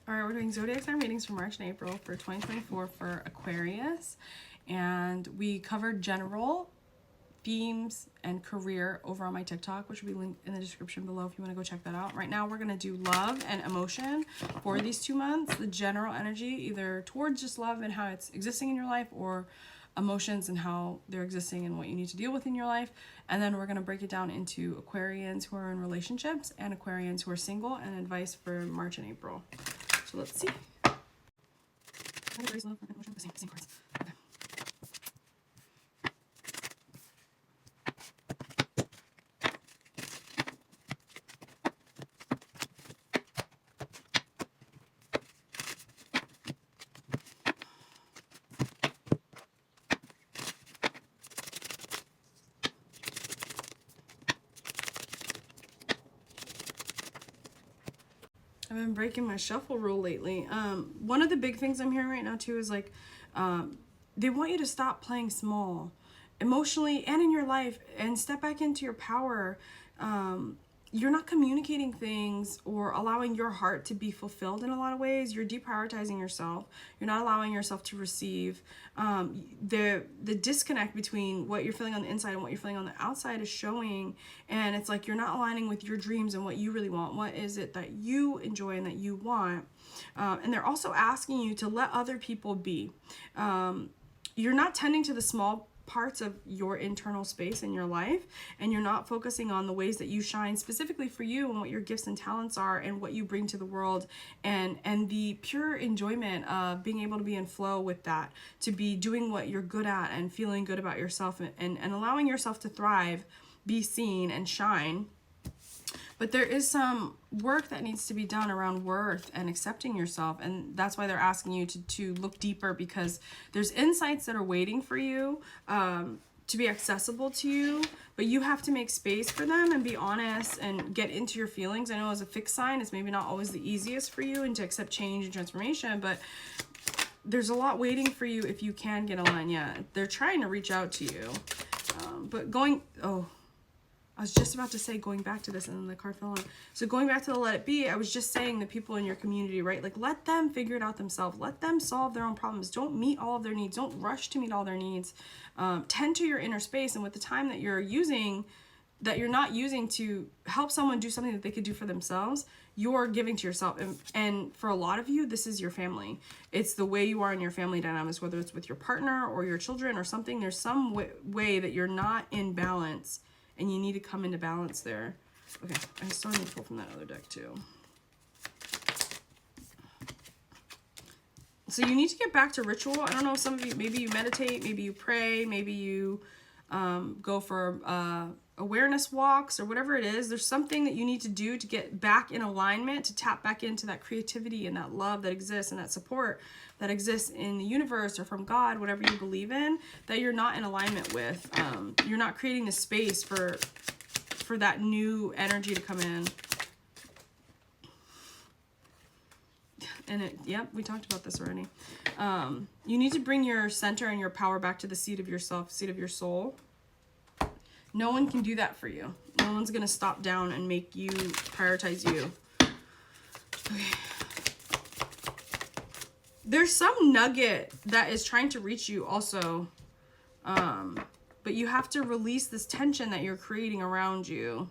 All right, we're doing Zodiac sign readings for March and April for 2024 for Aquarius. And we covered general themes and career over on my TikTok, which will be linked in the description below if you want to go check that out. Right now, we're going to do love and emotion for these 2 months. The general energy, either towards just love and how it's existing in your life, or emotions and how they're existing and what you need to deal with in your life. And then we're going to break it down into Aquarians who are in relationships and Aquarians who are single, and advice for March and April. So let's see. Same cards. Okay. I've been breaking my shuffle rule lately. One of the big things I'm hearing right now too is like, they want you to stop playing small emotionally and in your life and step back into your power. You're not communicating things or allowing your heart to be fulfilled in a lot of ways. You're deprioritizing yourself. You're not allowing yourself to receive. The disconnect between what you're feeling on the inside and what you're feeling on the outside is showing. And it's like you're not aligning with your dreams and what you really want. What is it that you enjoy and that you want? And they're also asking you to let other people be. You're not tending to the small parts of your internal space in your life, and you're not focusing on the ways that you shine specifically for you and what your gifts and talents are and what you bring to the world, and the pure enjoyment of being able to be in flow with that, to be doing what you're good at and feeling good about yourself, and allowing yourself to thrive, be seen, and shine. But there is some work that needs to be done around worth and accepting yourself. And that's why they're asking you to look deeper, because there's insights that are waiting for you to be accessible to you. But you have to make space for them and be honest and get into your feelings. I know as a fixed sign, it's maybe not always the easiest for you and to accept change and transformation. But there's a lot waiting for you if you can get aligned. Yeah, they're trying to reach out to you. I was just about to say going back to this, and then the card fell on. So going back to the let it be, I was just saying the people in your community, right? Like, let them figure it out themselves. Let them solve their own problems. Don't meet all of their needs. Don't rush to meet all their needs. Tend to your inner space, and with the time that you're using, that you're not using to help someone do something that they could do for themselves, you're giving to yourself. And for a lot of you, this is your family. It's the way you are in your family dynamics, whether it's with your partner or your children or something. There's some way that you're not in balance, and you need to come into balance there. Okay, I'm starting to pull from that other deck too. So you need to get back to ritual. I don't know, some of you, maybe you meditate, maybe you pray, maybe you go for awareness walks or whatever it is. There's something that you need to do to get back in alignment, to tap back into that creativity and that love that exists and that support that exists in the universe or from God, whatever you believe in, that you're not in alignment with. You're not creating the space for that new energy to come in. And yep, we talked about this already. You need to bring your center and your power back to the seat of yourself, seat of your soul. No one can do that for you. No one's going to stop down and make you prioritize you. Okay. There's some nugget that is trying to reach you also. But you have to release this tension that you're creating around you.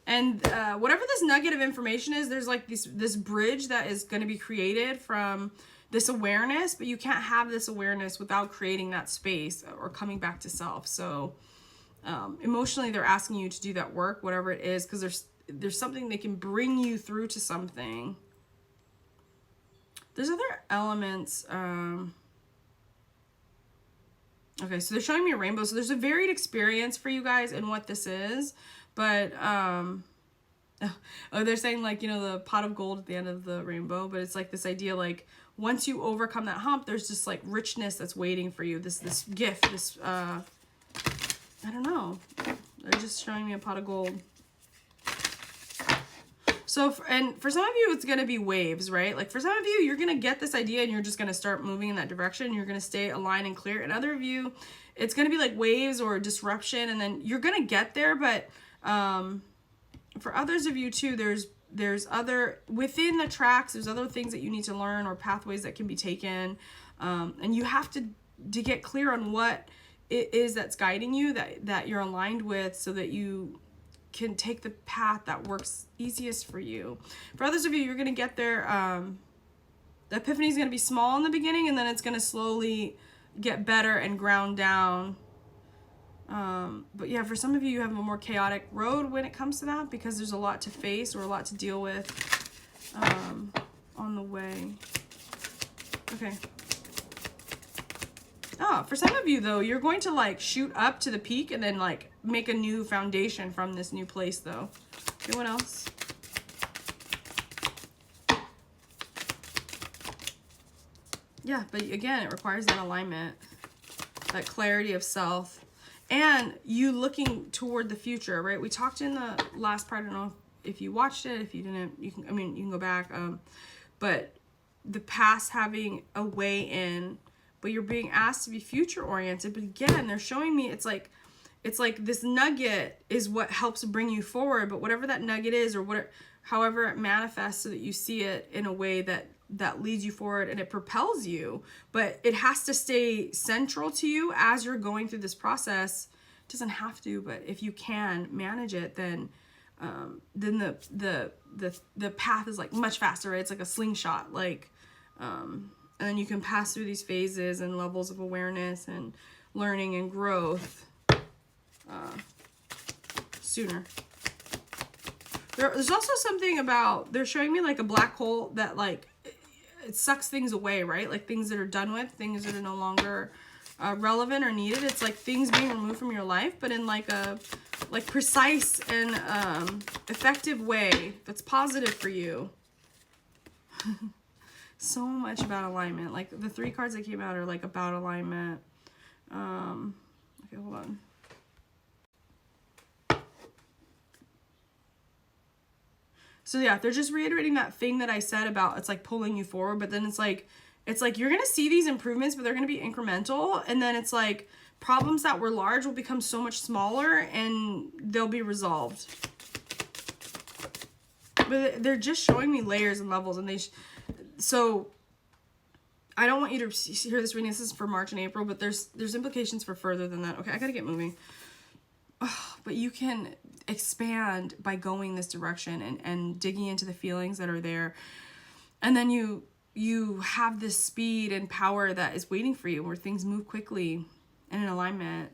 And whatever this nugget of information is, there's like this bridge that is going to be created from this awareness, but you can't have this awareness without creating that space or coming back to self. So emotionally, they're asking you to do that work, whatever it is, because there's something they can bring you through to something. There's other elements. Okay, so they're showing me a rainbow. So there's a varied experience for you guys in what this is. But, they're saying, like, you know, the pot of gold at the end of the rainbow. But it's like this idea, like, once you overcome that hump, there's just, like, richness that's waiting for you. This gift, this, I don't know. They're just showing me a pot of gold. So, and for some of you, it's going to be waves, right? Like for some of you, you're going to get this idea and you're just going to start moving in that direction. You're going to stay aligned and clear. And other of you, it's going to be like waves or disruption. And then you're going to get there. But for others of you too, there's there's other, within the tracks, there's other things that you need to learn or pathways that can be taken. And you have to get clear on what it is that's guiding you, that you're aligned with, so that you can take the path that works easiest for you. For others of you, you're going to get there. The epiphany is going to be small in the beginning, and then it's going to slowly get better and ground down. But yeah, for some of you, you have a more chaotic road when it comes to that, because there's a lot to face or a lot to deal with on the way. Okay. Oh, for some of you though, you're going to like shoot up to the peak and then like make a new foundation from this new place though. Anyone else? Yeah, but again, it requires that alignment, that clarity of self, and you looking toward the future, right? We talked in the last part, I don't know if you watched it, if you didn't, you can, I mean, you can go back, but the past having a way in, but you're being asked to be future oriented. But again, they're showing me it's like this nugget is what helps bring you forward, but whatever that nugget is, or however it manifests, so that you see it in a way that leads you forward and it propels you, but it has to stay central to you as you're going through this process. It doesn't have to, but if you can manage it, then the path is like much faster, right? It's like a slingshot, like and then you can pass through these phases and levels of awareness and learning and growth sooner. There's also something about, they're showing me like a black hole that like it sucks things away, right? Like things that are done with, things that are no longer relevant or needed. It's like things being removed from your life, but in like a precise and effective way that's positive for you. So much about alignment. Like the 3 cards that came out are like about alignment. Okay, hold on. So yeah, they're just reiterating that thing that I said about it's like pulling you forward, but then it's like you're going to see these improvements, but they're going to be incremental. And then it's like problems that were large will become so much smaller and they'll be resolved. But they're just showing me layers and levels, and so I don't want you to hear this reading. This is for March and April, but there's implications for further than that. Okay, I got to get moving. Oh, but you can expand by going this direction and digging into the feelings that are there. And then you have this speed and power that is waiting for you, where things move quickly and in alignment.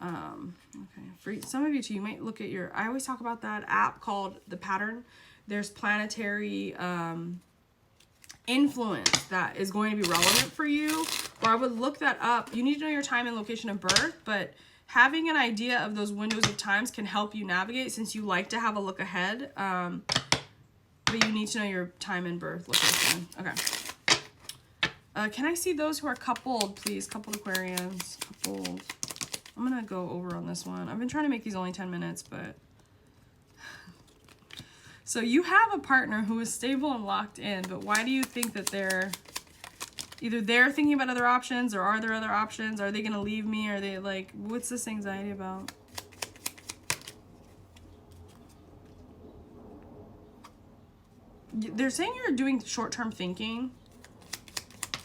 Okay, for some of you too, you might look at I always talk about that app called The Pattern. There's planetary influence that is going to be relevant for you, or I would look that up. You need to know your time and location of birth, but having an idea of those windows of times can help you navigate, since you like to have a look ahead. But you need to know your time and birth location. Okay. Can I see those who are coupled, please? Coupled Aquarians. Coupled. I'm going to go over on this one. I've been trying to make these only 10 minutes, but... So you have a partner who is stable and locked in, but why do you think that they're thinking about other options, or are there other options? Are they going to leave me? Are they like, what's this anxiety about? They're saying you're doing short-term thinking.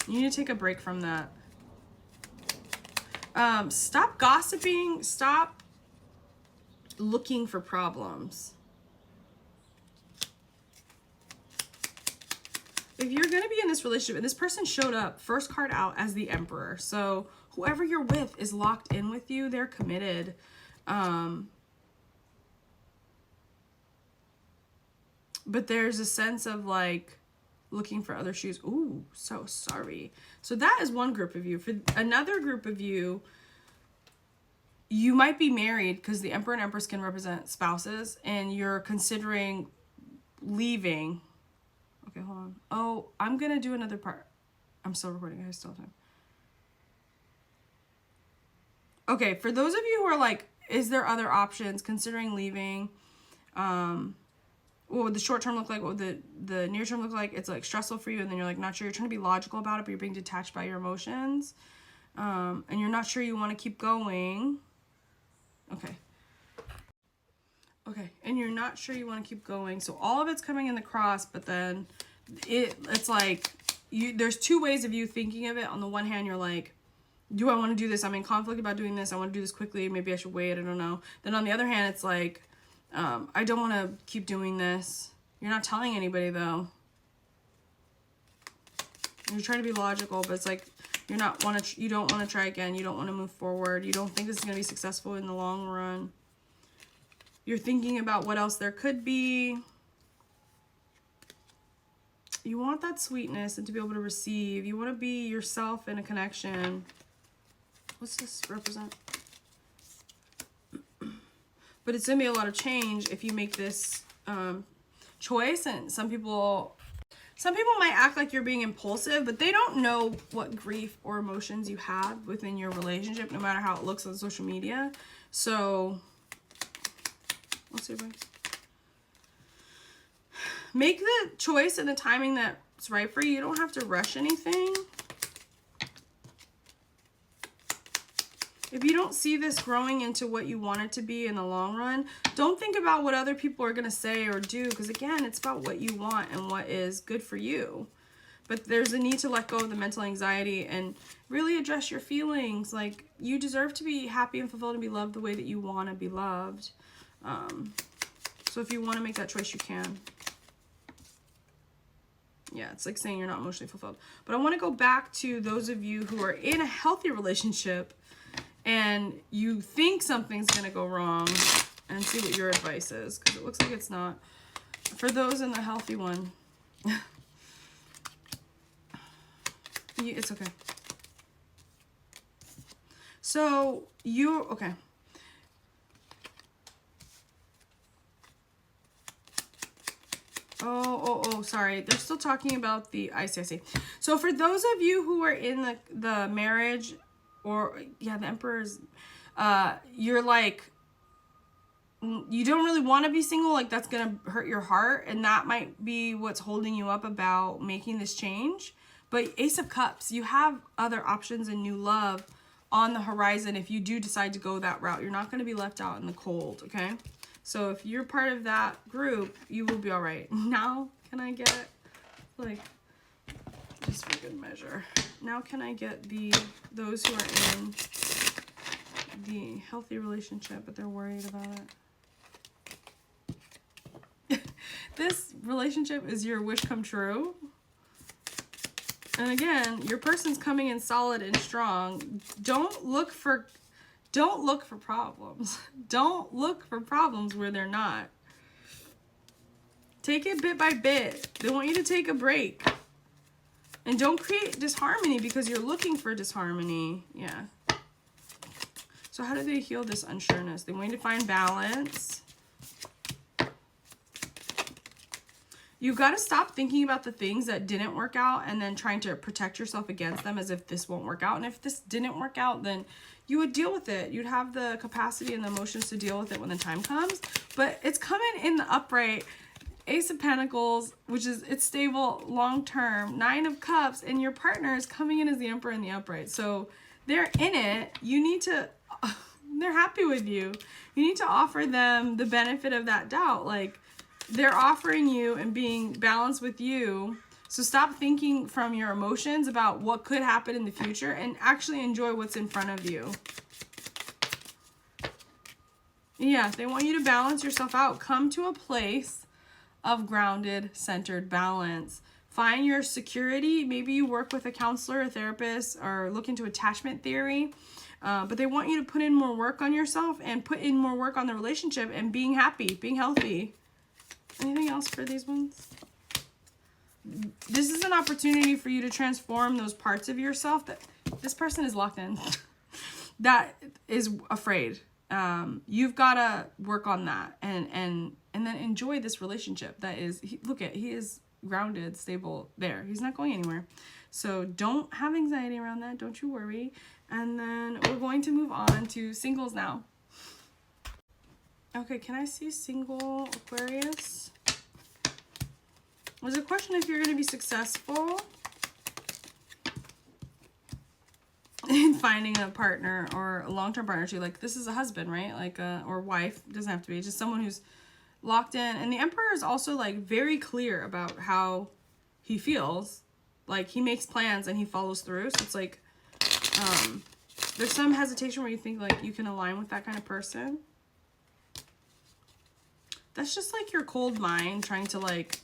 You need to take a break from that. Stop gossiping. Stop looking for problems. If you're going to be in this relationship, and this person showed up, first card out, as the Emperor. So whoever you're with is locked in with you. They're committed. But there's a sense of like looking for other shoes. Ooh, so sorry. So that is one group of you. For another group of you, you might be married, because the Emperor and Empress can represent spouses, and you're considering leaving. Okay, hold on. Oh, I'm going to do another part. I'm still recording. I still have time. Okay, for those of you who are like, is there other options, considering leaving? What would the short term look like? What would the near term look like? It's like stressful for you, and then you're like not sure. You're trying to be logical about it, but you're being detached by your emotions. And you're not sure you want to keep going. Okay. Okay, and you're not sure you want to keep going. So all of it's coming in the cross, but then it's like there's two ways of you thinking of it. On the one hand, you're like, do I want to do this? I'm in conflict about doing this. I want to do this quickly. Maybe I should wait. I don't know. Then on the other hand, it's like, I don't want to keep doing this. You're not telling anybody though. You're trying to be logical, but it's like you don't want to try again. You don't want to move forward. You don't think this is going to be successful in the long run. You're thinking about what else there could be. You want that sweetness and to be able to receive. You want to be yourself in a connection. What's this represent? But it's going to be a lot of change if you make this choice. And some people might act like you're being impulsive, but they don't know what grief or emotions you have within your relationship, no matter how it looks on social media. So let's see, guys. Make the choice and the timing that's right for you. You don't have to rush anything. If you don't see this growing into what you want it to be in the long run, don't think about what other people are going to say or do, because again, it's about what you want and what is good for you. But there's a need to let go of the mental anxiety and really address your feelings. Like, you deserve to be happy and fulfilled and be loved the way that you want to be loved. So if you want to make that choice, you can. Yeah, it's like saying you're not emotionally fulfilled. But I want to go back to those of you who are in a healthy relationship and you think something's going to go wrong, and see what your advice is, because it looks like it's not. For those in the healthy one, it's okay. So okay. Oh, sorry. They're still talking about the, I see. So for those of you who are in the marriage, or, yeah, the Emperor's, you're like, you don't really want to be single, like that's going to hurt your heart, and that might be what's holding you up about making this change. But Ace of Cups, you have other options and new love on the horizon if you do decide to go that route. You're not going to be left out in the cold, okay? So if you're part of that group, you will be all right. Now, can I get, like, just for good measure, now can I get those who are in the healthy relationship, but they're worried about it? This relationship is your wish come true. And again, your person's coming in solid and strong. Don't look for problems. Don't look for problems where they're not. Take it bit by bit. They want you to take a break. And don't create disharmony because you're looking for disharmony. Yeah. So how do they heal this unsureness? They want you to find balance. You got to stop thinking about the things that didn't work out and then trying to protect yourself against them as if this won't work out. And if this didn't work out, then you would deal with it. You'd have the capacity and the emotions to deal with it when the time comes. But it's coming in the upright. Ace of Pentacles, which is, it's stable long term. Nine of Cups, and your partner is coming in as the Emperor in the upright. So they're in it. You need to, they're happy with you. You need to offer them the benefit of that doubt. Like, they're offering you and being balanced with you. So stop thinking from your emotions about what could happen in the future and actually enjoy what's in front of you. Yeah, they want you to balance yourself out. Come to a place of grounded, centered balance. Find your security. Maybe you work with a counselor, a therapist, or look into attachment theory. But they want you to put in more work on yourself and put in more work on the relationship and being happy, being healthy. Anything else for these ones? This is an opportunity for you to transform those parts of yourself that this person is locked in, that is afraid. You've got to work on that and then enjoy this relationship that is, he is grounded, stable there. He's not going anywhere. So don't have anxiety around that. Don't you worry. And then we're going to move on to singles now. Okay, can I see single Aquarius? There's a question if you're going to be successful. in finding a partner or a long-term partner too. Like this is a husband, right? Like or wife, doesn't have to be, just someone who's locked in. And the Emperor is also like very clear about how he feels. Like he makes plans and he follows through. So it's like there's some hesitation where you think like you can align with that kind of person. That's just like your cold mind trying to like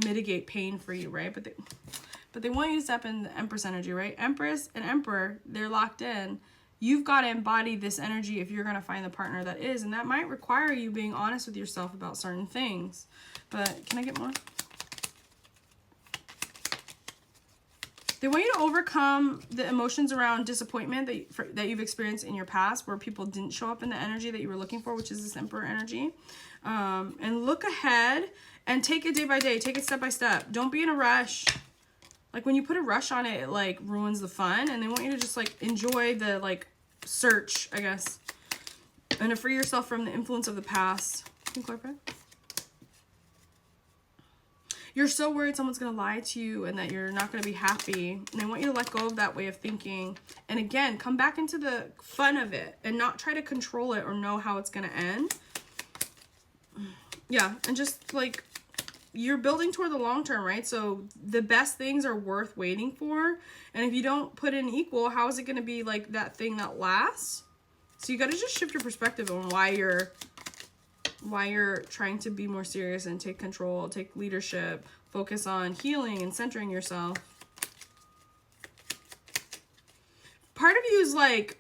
mitigate pain for you, right? But they want you to step in the Empress energy, right? Empress and Emperor, they're locked in. You've got to embody this energy if you're going to find the partner that is. And that might require you being honest with yourself about certain things. But can I get more? They want you to overcome the emotions around disappointment that you've experienced in your past, where people didn't show up in the energy that you were looking for, which is this Emperor energy. And look ahead and take it day by day. Take it step by step. Don't be in a rush. Like when you put a rush on it, it like ruins the fun. And they want you to just like enjoy the like search, I guess. And to free yourself from the influence of the past. Can you clarify? You're so worried someone's going to lie to you and that you're not going to be happy. And they want you to let go of that way of thinking. And again, come back into the fun of it and not try to control it or know how it's going to end. Yeah, and just like you're building toward the long term, right? So the best things are worth waiting for. And if you don't put in equal, how is it going to be like that thing that lasts? So you got to just shift your perspective on why you're trying to be more serious and take control, take leadership, focus on healing and centering yourself. Part of you is like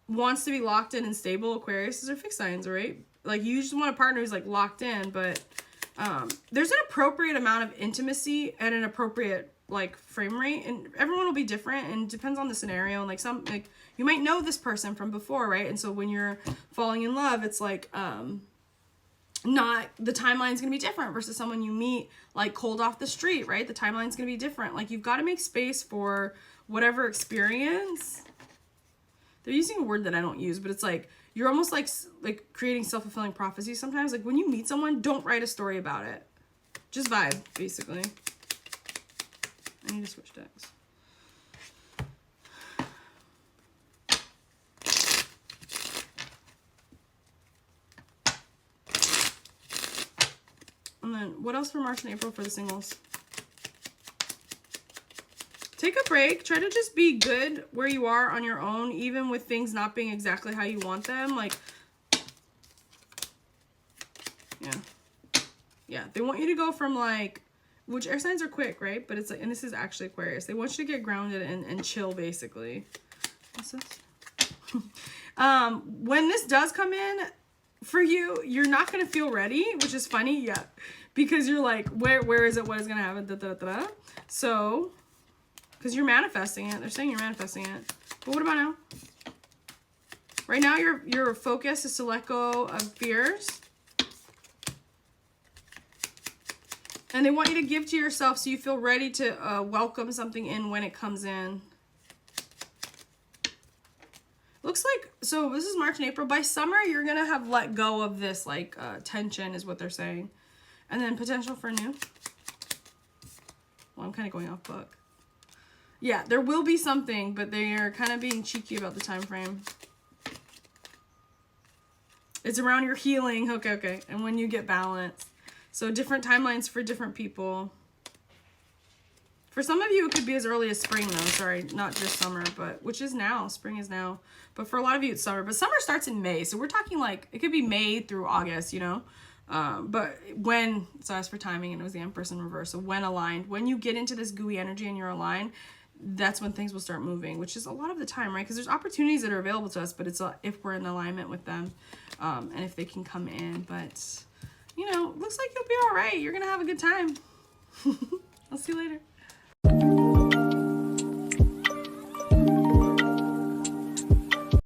wants to be locked in and stable. Aquarius are fixed signs, right? Like you just want a partner who's like locked in, but there's an appropriate amount of intimacy and an appropriate like frame rate, and everyone will be different and depends on the scenario. And like some, like you might know this person from before, right? And so when you're falling in love, it's like not, the timeline's gonna be different versus someone you meet like cold off the street, right? The timeline's gonna be different. Like you've got to make space for whatever experience. They're using a word that I don't use, but it's like you're almost like creating self-fulfilling prophecy sometimes. Like when you meet someone, don't write a story about it. Just vibe, basically. I need to switch decks. And then what else for March and April for the singles? Take a break. Try to just be good where you are on your own, even with things not being exactly how you want them. Like, yeah. They want you to go from like, which air signs are quick, right? But it's like, and this is actually Aquarius. They want you to get grounded and chill, basically. What's this? When this does come in for you, you're not going to feel ready, which is funny. Yeah. Because you're like, where is it? What is going to happen? Da, da, da, da. So, because you're manifesting it. They're saying you're manifesting it. But what about now? Right now, your focus is to let go of fears. And they want you to give to yourself so you feel ready to welcome something in when it comes in. Looks like, so this is March and April. By summer, you're going to have let go of this, like, tension is what they're saying. And then potential for new. Well, I'm kind of going off book. Yeah, there will be something, but they are kind of being cheeky about the time frame. It's around your healing. Okay. And when you get balanced. So different timelines for different people. For some of you, it could be as early as spring, though. Sorry, not just summer, but which is now. Spring is now. But for a lot of you, it's summer. But summer starts in May. So we're talking like, it could be May through August, you know. But when, so as for timing, and it was the Empress in reverse. So when aligned, when you get into this gooey energy and you're aligned, that's when things will start moving, which is a lot of the time, right? Because there's opportunities that are available to us, but it's if we're in alignment with them, and if they can come in. But, you know, looks like you'll be all right. You're going to have a good time. I'll see you later.